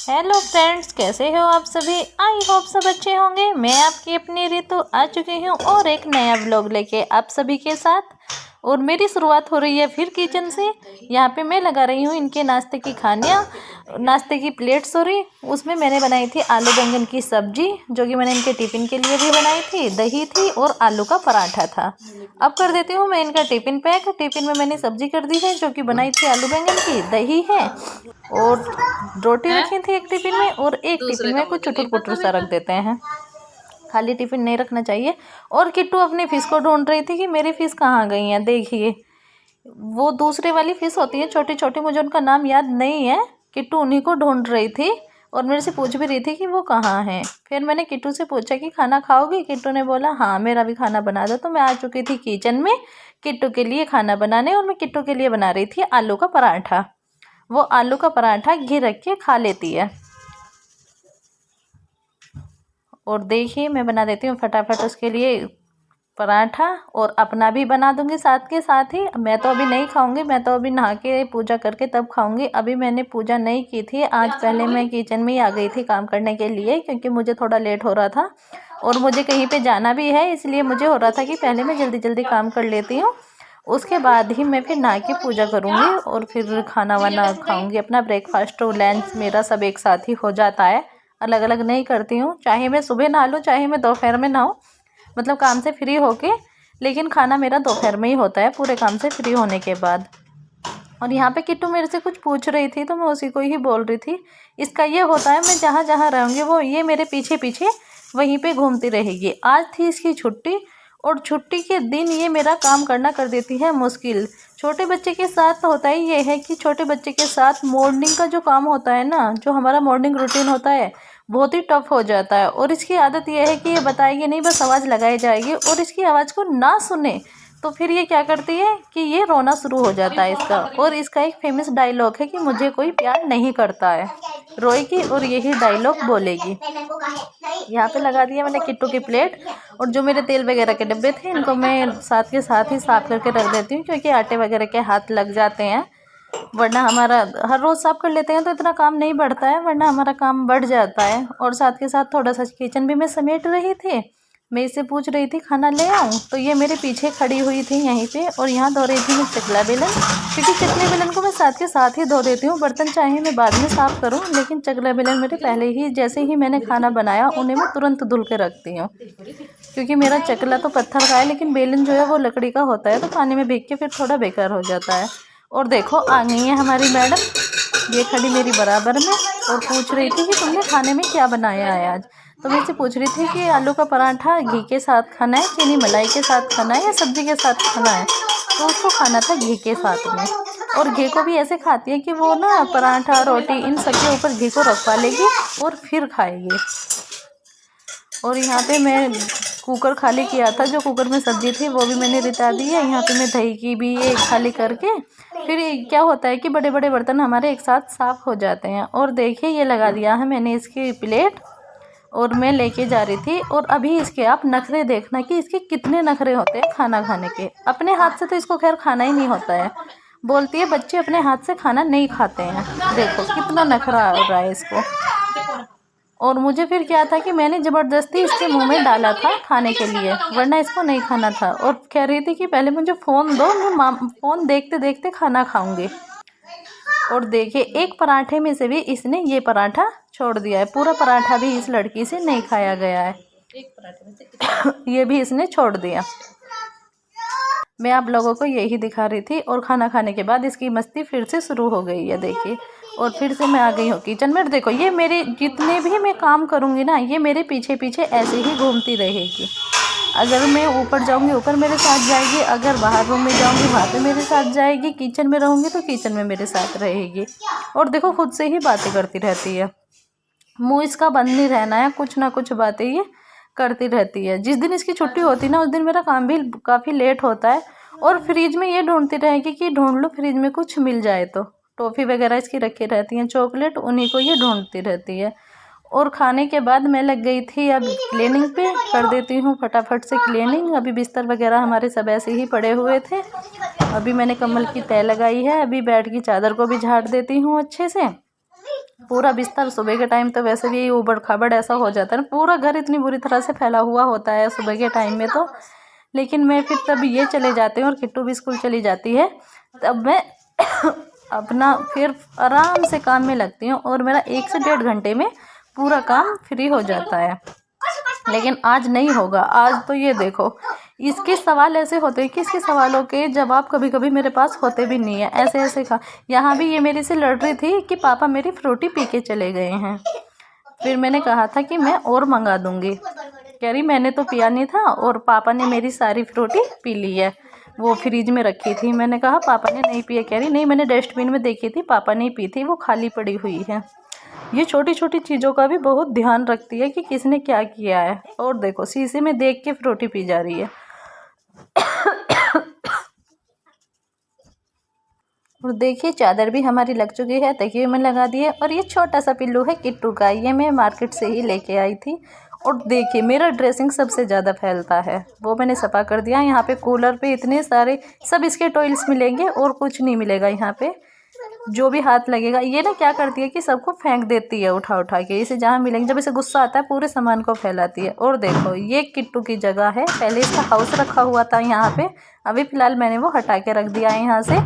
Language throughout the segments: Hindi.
हेलो फ्रेंड्स, कैसे हो आप सभी। आई होप सब अच्छे होंगे। मैं आपकी अपनी ऋतु आ चुकी हूँ और एक नया ब्लॉग लेके आप सभी के साथ। और मेरी शुरुआत हो रही है फिर किचन से। यहाँ पे मैं लगा रही हूँ इनके नाश्ते की खानियाँ, नाश्ते की प्लेट सॉरी। उसमें मैंने बनाई थी आलू बैंगन की सब्जी, जो कि मैंने इनके टिफ़िन के लिए भी बनाई थी। दही थी और आलू का पराठा था। अब कर देती हूँ मैं इनका टिफ़िन पैक। टिफ़िन में मैंने सब्जी कर दी है, जो कि बनाई थी आलू बैंगन की, दही है और रोटी रखी थी एक टिफिन में। और एक टिफिन में कुछ चुटुर पुटुर सा रख देते हैं, खाली टिफिन नहीं रखना चाहिए। और किट्टू अपनी फिश को ढूंढ रही थी कि मेरी फिश कहाँ गई है। देखिए, वो दूसरे वाली फिश होती है छोटी छोटी, मुझे उनका नाम याद नहीं है। किट्टू उन्हीं को ढूंढ रही थी और मेरे से पूछ भी रही थी कि वो कहाँ है। फिर मैंने किट्टू से पूछा कि खाना खाओगी। किट्टू ने बोला हाँ, मेरा भी खाना बना दो। तो मैं आ चुकी थी किचन में किट्टू के लिए खाना बनाने, और मैं किट्टू के लिए बना रही थी आलू का पराठा। वो आलू का पराठा घी रख के खा लेती है। और देखिए, मैं बना देती हूँ फटाफट उसके लिए पराठा, और अपना भी बना दूंगी साथ के साथ ही। मैं तो अभी नहीं खाऊंगी, मैं तो अभी नहा के पूजा करके तब खाऊंगी। अभी मैंने पूजा नहीं की थी आज। पहले मैं किचन में ही आ गई थी काम करने के लिए, क्योंकि मुझे थोड़ा लेट हो रहा था और मुझे कहीं पे जाना भी है। इसलिए मुझे हो रहा था कि पहले मैं जल्दी जल्दी काम कर लेती हूँ, उसके बाद ही मैं फिर नहा के पूजा करूँगी और फिर खाना वाना खाऊंगी। अपना ब्रेकफास्ट और लंच मेरा सब एक साथ ही हो जाता है, अलग अलग नहीं करती हूँ। चाहे मैं सुबह नहा लूँ, चाहे मैं दोपहर में नहाऊँ, मतलब काम से फ्री होके। लेकिन खाना मेरा दोपहर में ही होता है, पूरे काम से फ्री होने के बाद। और यहाँ पे किट्टू मेरे से कुछ पूछ रही थी, तो मैं उसी को ही बोल रही थी। इसका ये होता है, मैं जहाँ जहाँ रहूँगी वो ये मेरे पीछे पीछे वहीं पे घूमती रहेगी। आज थी इसकी छुट्टी, और छुट्टी के दिन ये मेरा काम करना कर देती है मुश्किल। छोटे बच्चे के साथ होता ही ये है कि छोटे बच्चे के साथ मॉर्निंग का जो काम होता है ना, जो हमारा मॉर्निंग रूटीन होता है, बहुत ही टफ हो जाता है। और इसकी आदत यह है कि ये बताएगी नहीं, बस आवाज़ लगाई जाएगी, और इसकी आवाज़ को ना सुने तो फिर ये क्या करती है कि ये रोना शुरू हो जाता है इसका। और इसका एक फेमस डायलॉग है कि मुझे कोई प्यार नहीं करता है, रोएगी और यही डायलॉग बोलेगी। यहाँ पे लगा दिया मैंने किट्टू की प्लेट। और जो मेरे तेल वगैरह के डब्बे थे, इनको मैं साथ के साथ ही साफ करके रख देती हूँ, क्योंकि आटे वगैरह के हाथ लग जाते हैं। वरना हमारा हर रोज़ साफ कर लेते हैं तो इतना काम नहीं बढ़ता है, वरना हमारा काम बढ़ जाता है। और साथ के साथ थोड़ा सा किचन भी मैं समेट रही थी। मैं इससे पूछ रही थी खाना ले आऊँ, तो ये मेरे पीछे खड़ी हुई थी यहीं पे, और यहाँ धो रही थी मैं चकला बेलन, क्योंकि चकले बेलन को मैं साथ के साथ ही धो देती हूँ। बर्तन चाहे मैं बाद में साफ़ करूँ, लेकिन चकला बेलन मेरे पहले ही, जैसे ही मैंने खाना बनाया उन्हें मैं तुरंत धुल के रखती हूँ। क्योंकि मेरा चकला तो पत्थर का है, लेकिन बेलन जो है वो लकड़ी का होता है, तो पानी में भीग के फिर थोड़ा बेकार हो जाता है। और देखो, आ गई है हमारी मैडम, ये खड़ी मेरी बराबर में, और पूछ रही थी कि तुमने खाने में क्या बनाया है आज। तो मैं इससे पूछ रही थी कि आलू का पराठा घी के साथ खाना है, चीनी मलाई के साथ खाना है, या सब्जी के साथ खाना है। तो उसको खाना था घी के साथ में। और घी को भी ऐसे खाती है कि वो ना पराठा रोटी इन सब के ऊपर घी को रखवा लेगी और फिर खाएगी। और यहाँ पे मैं कुकर खाली किया था, जो कुकर में सब्जी थी वो भी मैंने रिता दी है। यहाँ पे मैं दही की भी ये खाली करके, फिर क्या होता है कि बड़े बड़े बर्तन हमारे एक साथ साफ़ हो जाते हैं। और देखिए, ये लगा दिया है मैंने इसकी प्लेट, और मैं लेके जा रही थी। और अभी इसके आप नखरे देखना कि इसके कितने नखरे होते हैं खाना खाने के। अपने हाथ से तो इसको खैर खाना ही नहीं होता है, बोलती है बच्चे अपने हाथ से खाना नहीं खाते हैं। देखो कितना नखरा हो रहा है इसको। और मुझे फिर क्या था कि मैंने ज़बरदस्ती इसके मुंह में डाला था खाने के लिए, वरना इसको नहीं खाना था। और कह रही थी कि पहले मुझे फ़ोन दो, मैं फ़ोन देखते देखते खाना खाऊंगी। और देखिए, एक पराठे में से भी इसने ये पराठा छोड़ दिया है। पूरा पराठा भी इस लड़की से नहीं खाया गया है, एक पराठे में से ये भी इसने छोड़ दिया। मैं आप लोगों को यही दिखा रही थी। और खाना खाने के बाद इसकी मस्ती फिर से शुरू हो गई है, देखिए। और फिर से मैं आ गई हूँ किचन में। देखो, ये मेरे जितने भी मैं काम करूँगी ना, ये मेरे पीछे पीछे ऐसे ही घूमती रहेगी। अगर मैं ऊपर जाऊँगी ऊपर मेरे साथ जाएगी, अगर बाहर रूम में जाऊँगी वहाँ पे मेरे साथ जाएगी, किचन में रहूँगी तो किचन में मेरे साथ रहेगी। और देखो, खुद से ही बातें करती रहती है, मुँह इसका बंद नहीं रहना है, कुछ ना कुछ बातें ये करती रहती है। जिस दिन इसकी छुट्टी होती है ना, उस दिन मेरा काम भी काफ़ी लेट होता है। और फ्रिज में ये ढूंढती रहेगी कि ढूंढ लो फ्रिज में कुछ मिल जाए तो। टॉफ़ी वगैरह इसकी रखी रहती हैं, चॉकलेट, उन्हीं को ये ढूंढती रहती है। और खाने के बाद मैं लग गई थी अब क्लीनिंग पे। कर देती हूँ फटाफट से क्लीनिंग। अभी बिस्तर वगैरह हमारे सब ऐसे ही पड़े हुए थे। अभी मैंने कम्बल की तह लगाई है, अभी बेड की चादर को भी झाड़ देती हूँ अच्छे से। पूरा बिस्तर सुबह के टाइम तो वैसे भी ऊबड़ खाबड़ ऐसा हो जाता है ना, पूरा घर इतनी बुरी तरह से फैला हुआ होता है सुबह के टाइम में तो। लेकिन मैं फिर तब ये चले जाते हैं और किट्टू भी स्कूल चली जाती है, तब मैं अपना फिर आराम से काम में लगती हूँ और मेरा 1 से 1.5 घंटे में पूरा काम फ्री हो जाता है। लेकिन आज नहीं होगा। आज तो ये देखो, इसके सवाल ऐसे होते हैं कि इसके सवालों के जवाब कभी कभी मेरे पास होते भी नहीं है, ऐसे ऐसे का। यहाँ भी ये मेरे से लड़ रही थी कि पापा मेरी फ्रूटी पी के चले गए हैं। फिर मैंने कहा था कि मैं और मंगा दूंगी, कह रही मैंने तो पिया नहीं था और पापा ने मेरी सारी फ्रूटी पी ली है, वो फ्रिज में रखी थी। मैंने कहा पापा ने नहीं पिया, कह रही नहीं मैंने डस्टबिन में देखी थी, पापा नहीं पी थी, वो खाली पड़ी हुई है। ये छोटी छोटी चीज़ों का भी बहुत ध्यान रखती है कि किसने क्या किया है। और देखो शीशे में देख के फ्रूटी पी जा रही है। और देखिए चादर भी हमारी लग चुकी है, तकिए में लगा दिए। और ये छोटा सा पिल्लू है किट्टू का, ये मैं मार्केट से ही लेके आई थी। और देखिए मेरा ड्रेसिंग सबसे ज़्यादा फैलता है, वो मैंने सफा कर दिया। यहाँ पे कूलर पे इतने सारे सब इसके टॉयल्स मिलेंगे और कुछ नहीं मिलेगा यहाँ पे, जो भी हाथ लगेगा। ये ना क्या करती है कि सबको फेंक देती है उठा उठा के, इसे जहाँ मिलेंगे, जब इसे गुस्सा आता है पूरे सामान को फैलाती है। और देखो ये किट्टू की जगह है, पहले इसका हाउस रखा हुआ था यहाँ पे, अभी फ़िलहाल मैंने वो हटा के रख दिया है यहाँ से,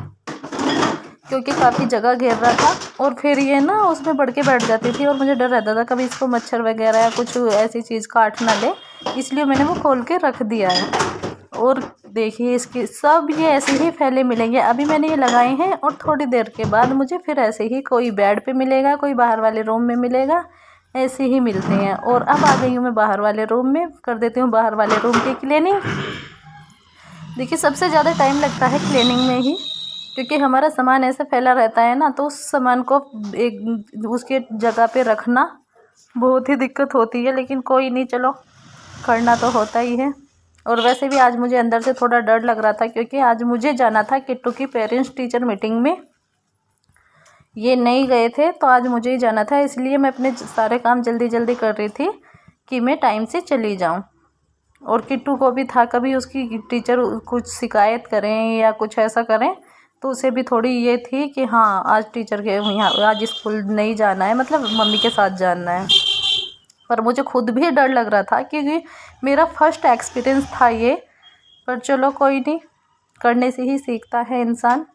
क्योंकि काफ़ी जगह घेर रहा था। और फिर ये ना उसमें बढ़ के बैठ जाती थी और मुझे डर रहता था कभी इसको मच्छर वगैरह या कुछ ऐसी चीज़ काट ना ले, इसलिए मैंने वो खोल के रख दिया है। और देखिए इसके सब ये ऐसे ही फैले मिलेंगे, अभी मैंने ये लगाए हैं और थोड़ी देर के बाद मुझे फिर ऐसे ही कोई बेड पे मिलेगा, कोई बाहर वाले रूम में मिलेगा, ऐसे ही मिलते हैं। और अब आ गई हूँ मैं बाहर वाले रूम में, कर देती हूँ बाहर वाले रूम की क्लीनिंग। देखिए सबसे ज़्यादा टाइम लगता है क्लीनिंग में ही, क्योंकि हमारा सामान ऐसे फैला रहता है ना, तो उस सामान को एक उसके जगह पे रखना बहुत ही दिक्कत होती है। लेकिन कोई नहीं, चलो करना तो होता ही है। और वैसे भी आज मुझे अंदर से थोड़ा डर लग रहा था, क्योंकि आज मुझे जाना था किट्टू की पेरेंट्स टीचर मीटिंग में, ये नहीं गए थे तो आज मुझे ही जाना था, इसलिए मैं अपने सारे काम जल्दी जल्दी कर रही थी कि मैं टाइम से चली जाऊं। और किट्टू को भी था कभी उसकी टीचर कुछ शिकायत करें या कुछ ऐसा करें, तो उसे भी थोड़ी ये थी कि हाँ आज टीचर के यहाँ आज स्कूल नहीं जाना है, मतलब मम्मी के साथ जाना है। पर मुझे खुद भी डर लग रहा था क्योंकि मेरा फर्स्ट एक्सपीरियंस था ये। पर चलो कोई नहीं, करने से ही सीखता है इंसान।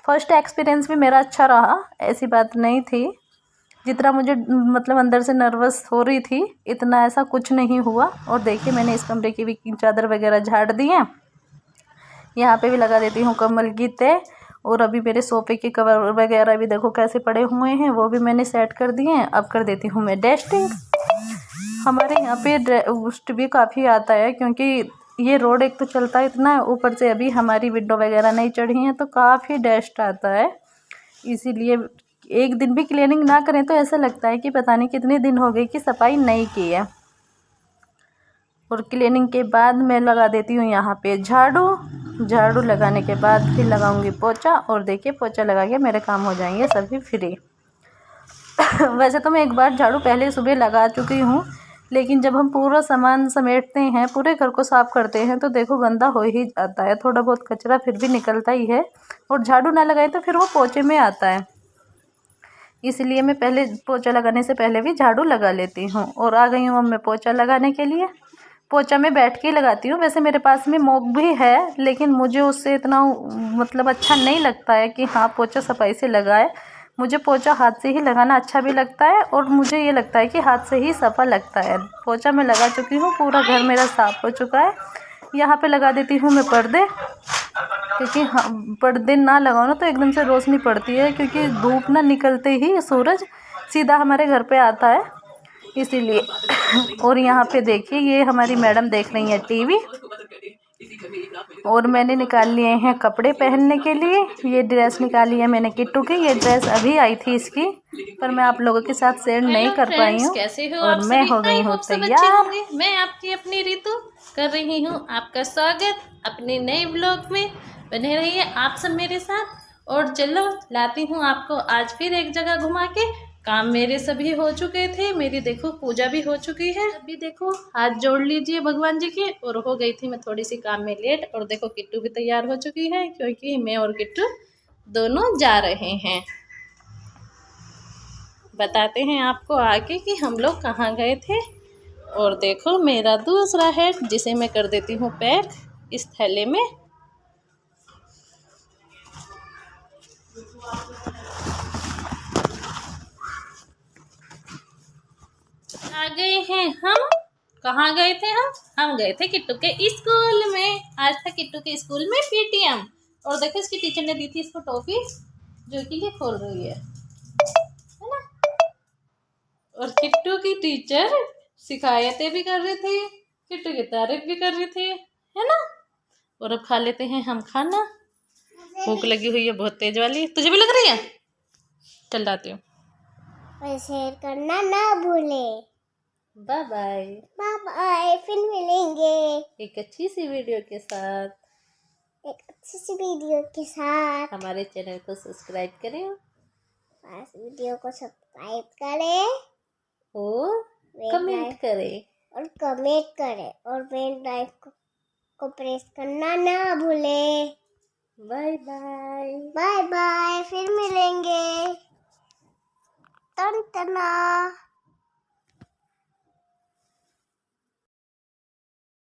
फर्स्ट एक्सपीरियंस भी मेरा अच्छा रहा, ऐसी बात नहीं थी। जितना मुझे मतलब अंदर से नर्वस हो रही थी इतना ऐसा कुछ नहीं हुआ। और देखिए मैंने इस कमरे की भी चादर वगैरह झाड़ दी है, यहाँ पे भी लगा देती हूँ कम्बल की तय। और अभी मेरे सोफ़े के कवर वगैरह भी देखो कैसे पड़े हुए हैं, वो भी मैंने सेट कर दिए हैं। अब कर देती हूँ मैं डस्टिंग। हमारे यहाँ पे डस्ट भी काफ़ी आता है, क्योंकि ये रोड एक तो चलता है इतना है, ऊपर से अभी हमारी विंडो वगैरह नहीं चढ़ी हैं तो काफ़ी डस्ट आता है। इसीलिए एक दिन भी क्लीनिंग ना करें तो ऐसा लगता है कि पता नहीं कितने दिन हो गए कि सफाई नहीं की है। और क्लीनिंग के बाद मैं लगा देती हूँ यहाँ पे झाड़ू। झाड़ू लगाने के बाद फिर लगाऊंगी पोछा, और देखिए पोछा लगा के मेरे काम हो जाएंगे सभी फ्री। वैसे तो मैं एक बार झाड़ू पहले सुबह लगा चुकी हूँ, लेकिन जब हम पूरा सामान समेटते हैं, पूरे घर को साफ़ करते हैं, तो देखो गंदा हो ही जाता है, थोड़ा बहुत कचरा फिर भी निकलता ही है। और झाड़ू ना लगाए तो फिर वो पोछे में आता है, इसलिए मैं पहले पोछा लगाने से पहले भी झाड़ू लगा लेती हूँ। और आ गई हूँ अब मैं पोछा लगाने के लिए। पोछा मैं बैठ के ही लगाती हूँ, वैसे मेरे पास में मॉप भी है, लेकिन मुझे उससे इतना मतलब अच्छा नहीं लगता है कि हाँ पोछा सफाई से लगाए। मुझे पोछा हाथ से ही लगाना अच्छा भी लगता है, और मुझे ये लगता है कि हाथ से ही सफ़ा लगता है। पोछा मैं लगा चुकी हूँ, पूरा घर मेरा साफ़ हो चुका है। यहाँ पे लगा देती हूँ मैं पर्दे, क्योंकि हाँ पर्दे ना लगाओ ना तो एकदम से रोशनी पड़ती है, क्योंकि धूप ना निकलते ही सूरज सीधा हमारे घर पे आता है, इसीलिए। और यहाँ पे देखिए ये हमारी मैडम देख रही है टीवी, और मैंने निकाल लिए हैं कपड़े पहनने के लिए। ये ड्रेस निकाली है मैंने किट्टू की, ये ड्रेस अभी आई थी इसकी, पर मैं आप लोगों के साथ शेयर नहीं कर पाई हूँ। कैसे हो और आप मैं सभी? हो गई हूँ सब अच्छे तैयार। होंगे। मैं आपकी अपनी ऋतु कर रही हूँ आपका स्वागत अपने नए ब्लॉग में। बने रहिए आप सब मेरे साथ। और चलो लाती हूँ आपको आज फिर एक जगह घुमा के। काम मेरे सभी हो चुके थे, मेरी देखो पूजा भी हो चुकी है। अभी देखो हाथ जोड़ लीजिए भगवान जी के। और हो गई थी मैं थोड़ी सी काम में लेट। और देखो किट्टू भी तैयार हो चुकी है, क्योंकि मैं और किट्टू दोनों जा रहे हैं। बताते हैं आपको आगे कि हम लोग कहाँ गए थे। और देखो मेरा दूसरा हेड जिसे मैं कर देती हूँ पैक इस थैले में। आ गए हैं हम। कहाँ गए थे हम गए थे किट्टू के स्कूल में। आज था किट्टू के स्कूल में पीटीएम। और देखो इसकी टीचर ने दी थी इसको टॉफी जो कि ये खोल रही है ना। और किट्टू की टीचर शिकायतें भी कर रही थी, किट्टू की तारीफ भी कर रही थी, है ना। और अब खा लेते हैं हम खाना। भूख लगी हुई है बहुत तेज वाली। तुझे भी लग रही है? चल जाती हूँ। शेयर करना ना भूले। Bye bye. बाय बाय, फिर मिलेंगे एक अच्छी सी वीडियो के साथ। एक अच्छी सी वीडियो के साथ। हमारे चैनल को सब्सक्राइब करें बस वीडियो को सब्सक्राइब करें और कमेंट करें और बेल आइकन को प्रेस करना ना भूले। Bye bye. बाय बाय, फिर मिलेंगे। टन टना।